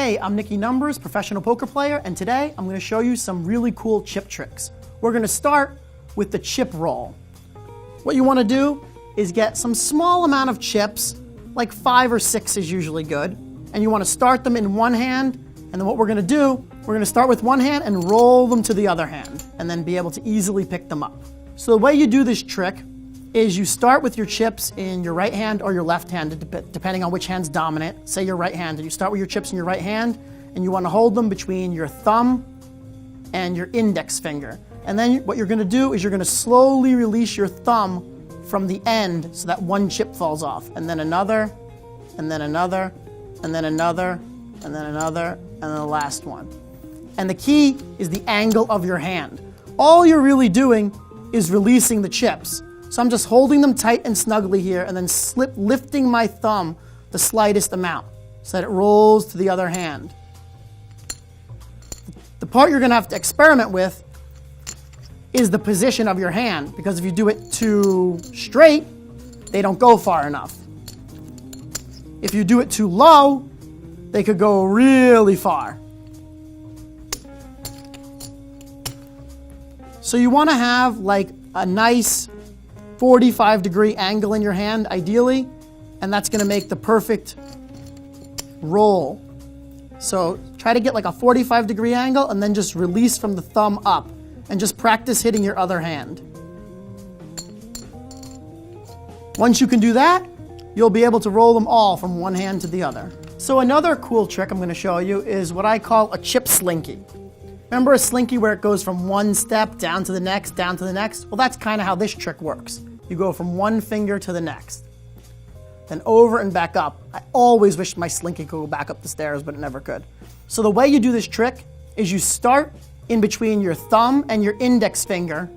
Hey, I'm Nicky Numbers, professional poker player, and today I'm going to show you some really cool chip tricks. We're going to start with the chip roll. What you want to do is get some small amount of chips, like 5 or 6 is usually good, and you want to start them in one hand, and then what we're going to do, we're going to start with one hand and roll them to the other hand, and then be able to easily pick them up. So the way you do this trick is you start with your chips in your right hand or your left hand, depending on which hand's dominant. Say your right hand, and you start with your chips in your right hand, and you want to hold them between your thumb and your index finger. And then what you're going to do is you're going to slowly release your thumb from the end so that one chip falls off, and then another, and then another, and then another, and then another, and then the last one. And the key is the angle of your hand. All you're really doing is releasing the chips. So I'm just holding them tight and snugly here and then lifting my thumb the slightest amount so that it rolls to the other hand. The part you're going to have to experiment with is the position of your hand, because if you do it too straight, they don't go far enough. If you do it too low, they could go really far. So you want to have like a nice 45-degree angle in your hand, ideally, and that's going to make the perfect roll. So try to get like a 45-degree angle and then just release from the thumb up and just practice hitting your other hand. Once you can do that, you'll be able to roll them all from one hand to the other. So another cool trick I'm going to show you is what I call a chip slinky. Remember a slinky where it goes from one step down to the next, down to the next? Well, that's kind of how this trick works. You go from one finger to the next, then over and back up. I always wish my slinky could go back up the stairs, but it never could. So the way you do this trick is you start in between your thumb and your index finger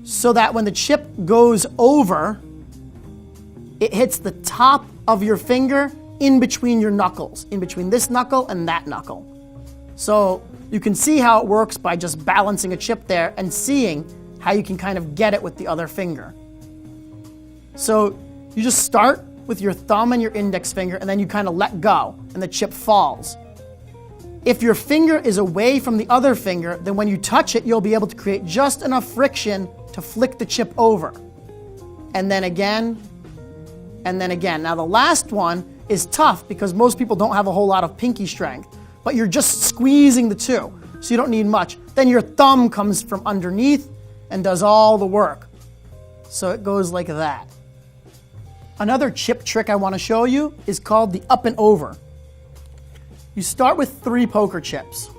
so that when the chip goes over, it hits the top of your finger in between your knuckles, in between this knuckle and that knuckle. So you can see how it works by just balancing a chip there and seeing how you can kind of get it with the other finger. So you just start with your thumb and your index finger, and then you kind of let go, and the chip falls. If your finger is away from the other finger, then when you touch it, you'll be able to create just enough friction to flick the chip over. And then again, and then again. Now the last one is tough because most people don't have a whole lot of pinky strength, but you're just squeezing the two, so you don't need much. Then your thumb comes from underneath and does all the work. So it goes like that. Another chip trick I want to show you is called the up and over. You start with 3 poker chips,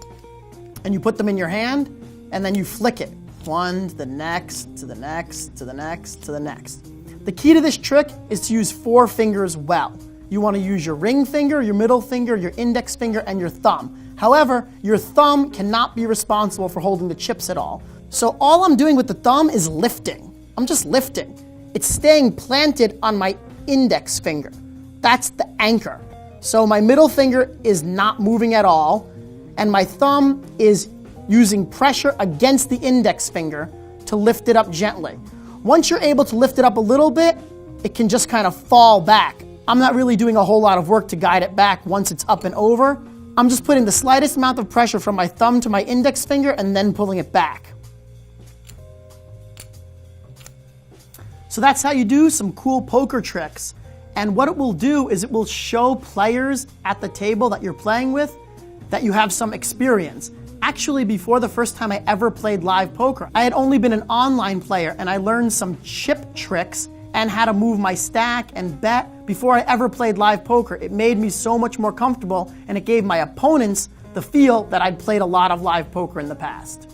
and you put them in your hand, and then you flick it. One to the next, to the next, to the next, to the next. The key to this trick is to use 4 fingers well. You want to use your ring finger, your middle finger, your index finger, and your thumb. However, your thumb cannot be responsible for holding the chips at all. So all I'm doing with the thumb is lifting. I'm just lifting. It's staying planted on my index finger. That's the anchor. So my middle finger is not moving at all, and my thumb is using pressure against the index finger to lift it up gently. Once you're able to lift it up a little bit, it can just kind of fall back. I'm not really doing a whole lot of work to guide it back once it's up and over. I'm just putting the slightest amount of pressure from my thumb to my index finger and then pulling it back. So that's how you do some cool poker tricks. And what it will do is it will show players at the table that you're playing with that you have some experience. Actually, before the first time I ever played live poker, I had only been an online player, and I learned some chip tricks and how to move my stack and bet before I ever played live poker. It made me so much more comfortable, and it gave my opponents the feel that I'd played a lot of live poker in the past.